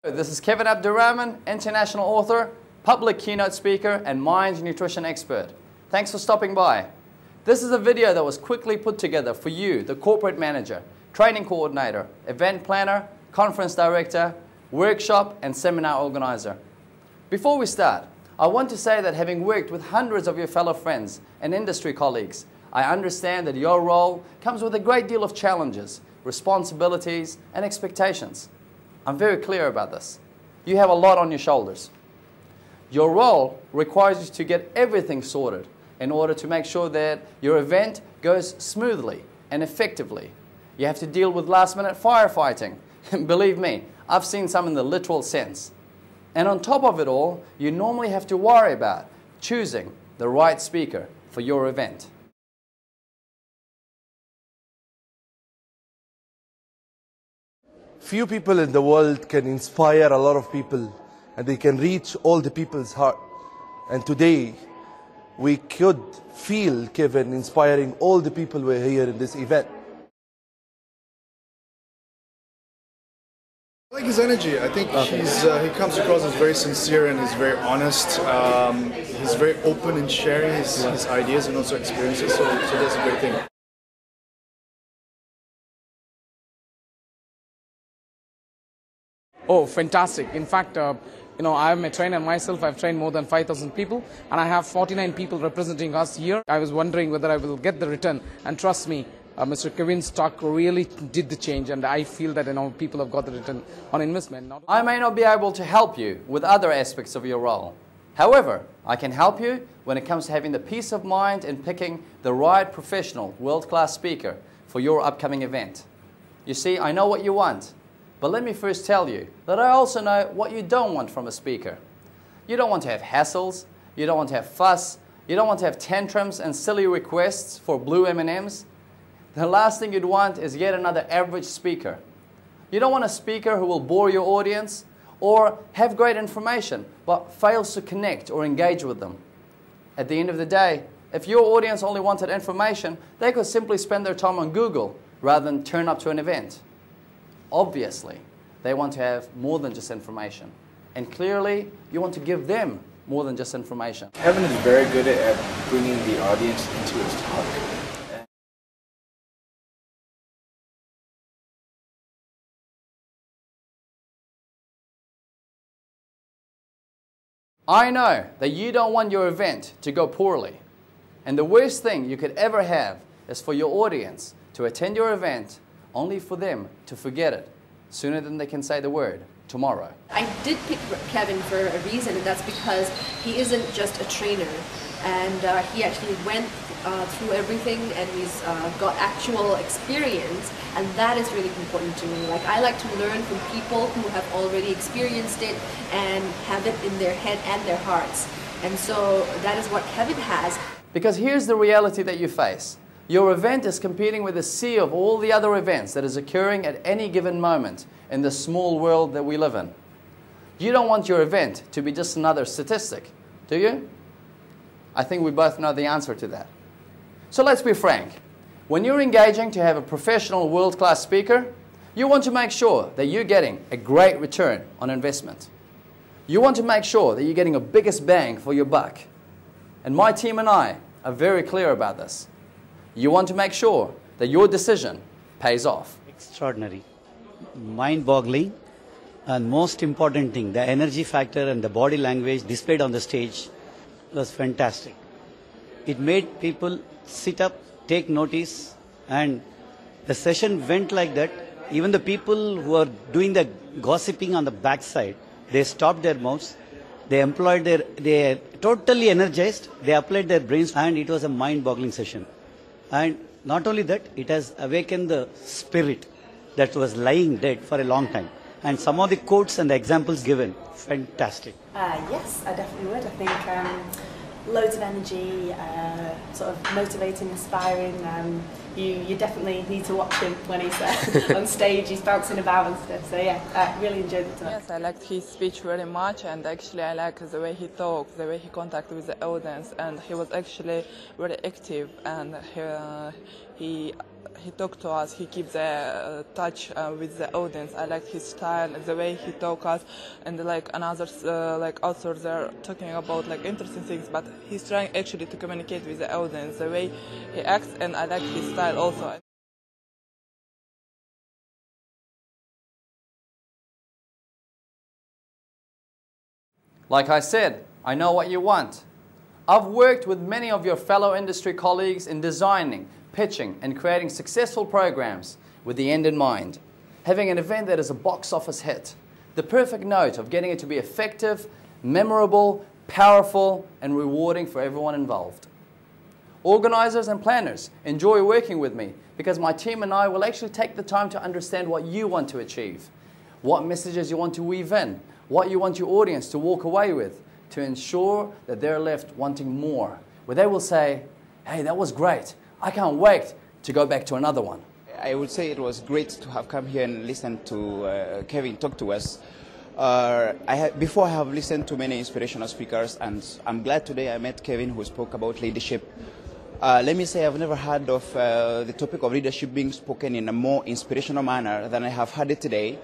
This is Kevin Abdurrahman, international author, public keynote speaker, and mind nutrition expert. Thanks for stopping by. This is a video that was quickly put together for you, the corporate manager, training coordinator, event planner, conference director, workshop, and seminar organizer. Before we start, I want to say that having worked with hundreds of your fellow friends and industry colleagues, I understand that your role comes with a great deal of challenges, responsibilities, and expectations. I'm very clear about this. You have a lot on your shoulders. Your role requires you to get everything sorted in order to make sure that your event goes smoothly and effectively. You have to deal with last-minute firefighting. Believe me, I've seen some in the literal sense. And on top of it all, you normally have to worry about choosing the right speaker for your event. Few people in the world can inspire a lot of people, and they can reach all the people's heart. And today, we could feel Kevin inspiring all the people who are here in this event. I like his energy. I think he comes across as very sincere and he's very honest. He's very open in sharing his ideas and also experiences, so that's a great thing. Oh, fantastic. In fact, I'm a trainer myself. I've trained more than 5,000 people, and I have 49 people representing us here. I was wondering whether I will get the return, and trust me, Mr. Kevin's talk really did the change, and I feel that people have got the return on investment. I may not be able to help you with other aspects of your role. However, I can help you when it comes to having the peace of mind in picking the right professional, world-class speaker for your upcoming event. You see, I know what you want. But let me first tell you that I also know what you don't want from a speaker. You don't want to have hassles, you don't want to have fuss, you don't want to have tantrums and silly requests for blue M&Ms. The last thing you'd want is yet another average speaker. You don't want a speaker who will bore your audience or have great information but fails to connect or engage with them. At the end of the day, if your audience only wanted information, they could simply spend their time on Google rather than turn up to an event. Obviously, they want to have more than just information. And clearly, you want to give them more than just information. Kevin is very good at bringing the audience into his talk. I know that you don't want your event to go poorly. And the worst thing you could ever have is for your audience to attend your event only for them to forget it sooner than they can say the word tomorrow. I did pick Kevin for a reason, and that's because he isn't just a trainer, and he actually went through everything, and he's got actual experience, and that is really important to me. Like, I like to learn from people who have already experienced it and have it in their head and their hearts. And so that is what Kevin has. Because here's the reality that you face. Your event is competing with a sea of all the other events that is occurring at any given moment in the small world that we live in. You don't want your event to be just another statistic, do you? I think we both know the answer to that. So let's be frank. When you're engaging to have a professional world-class speaker, you want to make sure that you're getting a great return on investment. You want to make sure that you're getting a biggest bang for your buck. And my team and I are very clear about this. You want to make sure that your decision pays off. Extraordinary, mind-boggling, and most important thing, the energy factor and the body language displayed on the stage was fantastic. It made people sit up, take notice, and the session went like that. Even the people who are doing the gossiping on the backside, they stopped their mouths, they are totally energized, they applied their brains, and it was a mind-boggling session. And not only that, it has awakened the spirit that was lying dead for a long time. And some of the quotes and the examples given, fantastic. Yes, I definitely would. I think loads of energy, sort of motivating, inspiring, you definitely need to watch him when he's on stage. He's bouncing about and stuff. So yeah, I really enjoyed the talk. Yes, I liked his speech very much, and actually I like the way he talks, the way he contacted with the audience, and he was actually very active, and he talked to us, he keeps the touch with the audience. I liked his style, the way he talked us, and like another like authors they're talking about like interesting things, but he's trying actually to communicate with the audience, the way he acts, and I like his style also. Like I said, I know what you want. I've worked with many of your fellow industry colleagues in designing, pitching and creating successful programs with the end in mind. Having an event that is a box office hit. The perfect note of getting it to be effective, memorable, powerful and rewarding for everyone involved. Organisers and planners enjoy working with me because my team and I will actually take the time to understand what you want to achieve, what messages you want to weave in, what you want your audience to walk away with, to ensure that they're left wanting more, where they will say, hey, that was great. I can't wait to go back to another one. I would say it was great to have come here and listen to Kevin talk to us. Before I have listened to many inspirational speakers, and I'm glad today I met Kevin, who spoke about leadership. Let me say I've never heard of the topic of leadership being spoken in a more inspirational manner than I have heard it today.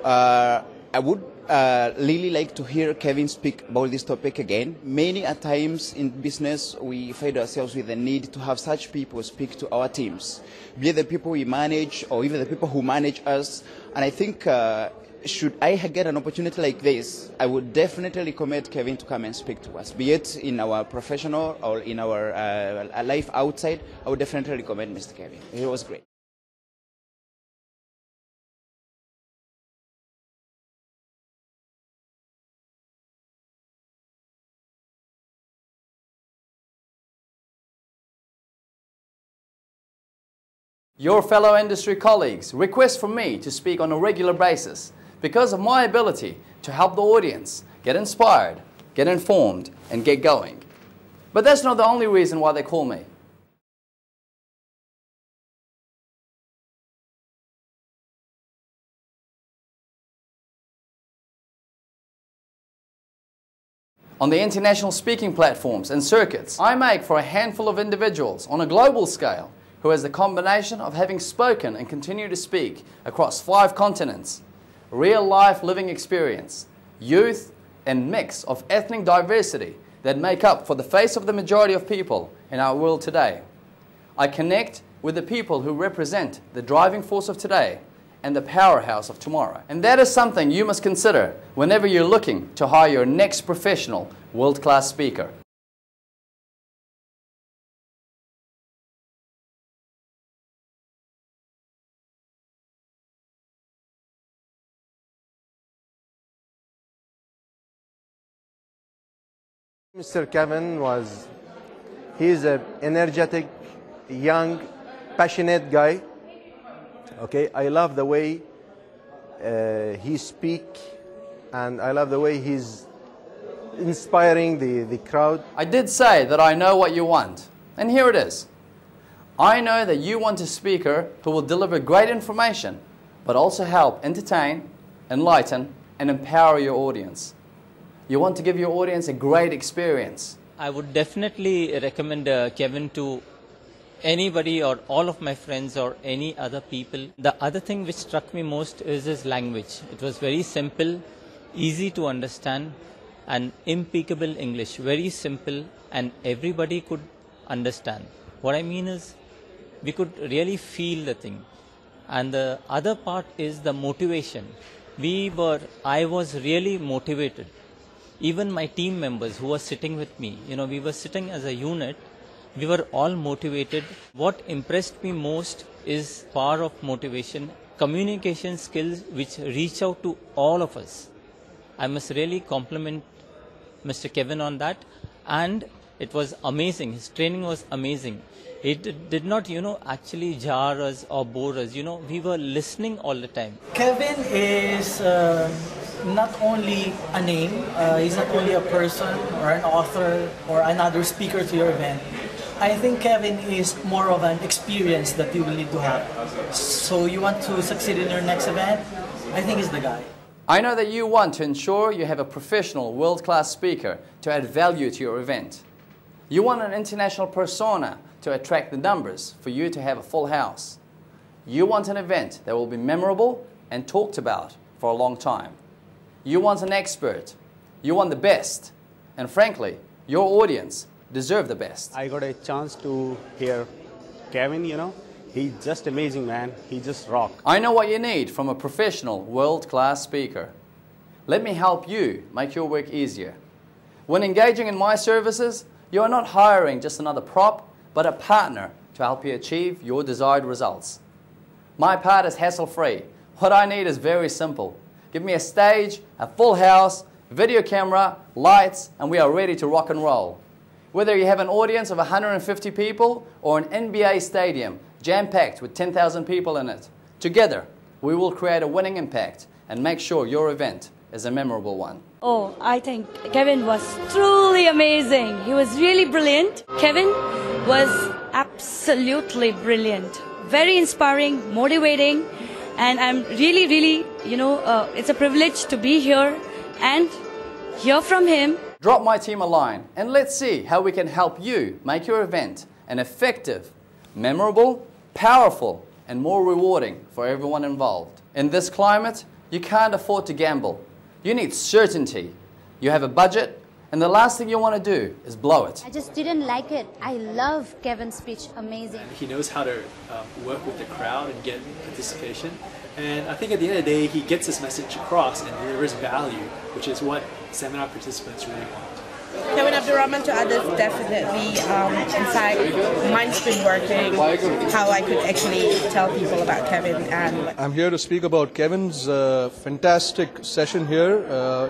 I would really like to hear Kevin speak about this topic again. Many a times in business we find ourselves with the need to have such people speak to our teams, be it the people we manage or even the people who manage us. And I think should I get an opportunity like this, I would definitely recommend Kevin to come and speak to us, be it in our professional or in our life outside. I would definitely recommend Mr. Kevin. It was great. Your fellow industry colleagues request from me to speak on a regular basis because of my ability to help the audience get inspired, get informed, and get going. But that's not the only reason why they call me. On the international speaking platforms and circuits, I make for a handful of individuals on a global scale who has the combination of having spoken and continue to speak across 5 continents, real-life living experience, youth, and mix of ethnic diversity that make up for the face of the majority of people in our world today. I connect with the people who represent the driving force of today and the powerhouse of tomorrow. And that is something you must consider whenever you're looking to hire your next professional world-class speaker. Mr. Kevin he's an energetic, young, passionate guy. Okay, I love the way he speaks, and I love the way he's inspiring the crowd. I did say that I know what you want, and here it is. I know that you want a speaker who will deliver great information, but also help entertain, enlighten, and empower your audience. You want to give your audience a great experience. I would definitely recommend Kevin to anybody or all of my friends or any other people. The other thing which struck me most is his language. It was very simple, easy to understand, and impeccable English. Very simple, and everybody could understand. What I mean is, we could really feel the thing. And the other part is the motivation. I was really motivated. Even my team members who were sitting with me, we were sitting as a unit, we were all motivated. What impressed me most is power of motivation, communication skills which reach out to all of us. I must really compliment Mr. Kevin on that, and it was amazing. His training was amazing. It did not, actually jar us or bore us. We were listening all the time. Kevin is not only a name, he's not only a person or an author or another speaker to your event, I think Kevin is more of an experience that you will need to have. So you want to succeed in your next event, I think he's the guy. I know that you want to ensure you have a professional, world-class speaker to add value to your event. You want an international persona to attract the numbers for you to have a full house. You want an event that will be memorable and talked about for a long time. You want an expert. You want the best. And frankly, your audience deserve the best. I got a chance to hear Kevin, he's just amazing, man. He just rock. I know what you need from a professional, world-class speaker. Let me help you make your work easier. When engaging in my services, you are not hiring just another prop, but a partner to help you achieve your desired results. My part is hassle-free. What I need is very simple. Give me a stage, a full house, video camera, lights, and we are ready to rock and roll. Whether you have an audience of 150 people or an NBA stadium jam-packed with 10,000 people in it, together we will create a winning impact and make sure your event is a memorable one. Oh, I think Kevin was truly amazing. He was really brilliant. Kevin was absolutely brilliant. Very inspiring, motivating, and I'm really, it's a privilege to be here and hear from him. Drop my team a line and let's see how we can help you make your event an effective, memorable, powerful, and more rewarding for everyone involved. In this climate, you can't afford to gamble. You need certainty. You have a budget, and the last thing you want to do is blow it. I just didn't like it. I love Kevin's speech. Amazing. He knows how to work with the crowd and get participation. And I think at the end of the day, he gets his message across and delivers value, which is what seminar participants really want. Kevin Abdulrahman to others definitely, in fact, mine's been working, how I could actually tell people about Kevin. And I'm here to speak about Kevin's fantastic session here.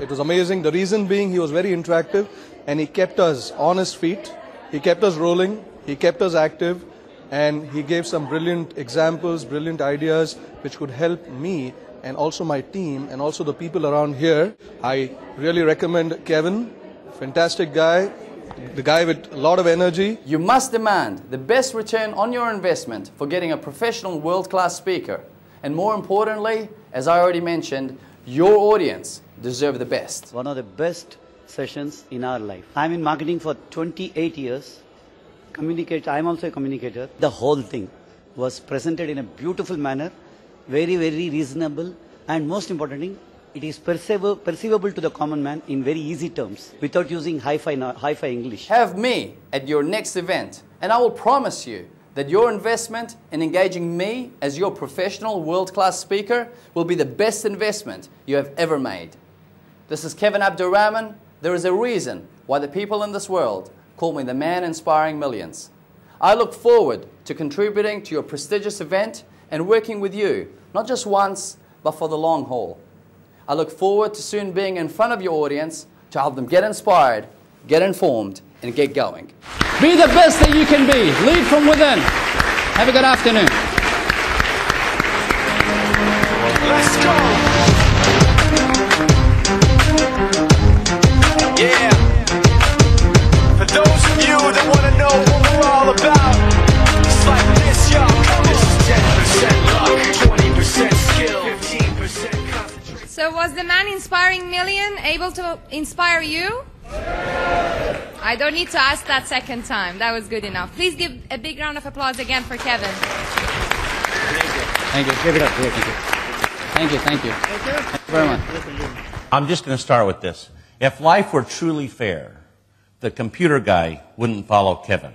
It was amazing. The reason being he was very interactive and he kept us on his feet, he kept us rolling, he kept us active, and he gave some brilliant examples, brilliant ideas which could help me and also my team and also the people around here. I really recommend Kevin. Fantastic guy, the guy with a lot of energy. You must demand the best return on your investment for getting a professional world-class speaker. And more importantly, as I already mentioned, your audience deserve the best. One of the best sessions in our life. I'm in marketing for 28 years. I'm also a communicator. The whole thing was presented in a beautiful manner, very, very reasonable, and most importantly, it is perceivable to the common man in very easy terms, without using hi-fi English. Have me at your next event, and I will promise you that your investment in engaging me as your professional world-class speaker will be the best investment you have ever made. This is Kevin Abdurrahman. There is a reason why the people in this world call me the man inspiring millions. I look forward to contributing to your prestigious event and working with you, not just once, but for the long haul. I look forward to soon being in front of your audience to help them get inspired, get informed, and get going. Be the best that you can be. Lead from within. Have a good afternoon. Let's go. Yeah. For those of you that want to know what we're all about, it's like this, y'all. This is 10% luck, 20% skill, 15% concentration. So was the man inspiring million able to inspire you? I don't need to ask that second time. That was good enough. Please give a big round of applause again for Kevin. Thank you. Give it up. Thank you. Thank you. Thank you very much. I'm just going to start with this. If life were truly fair, the computer guy wouldn't follow Kevin.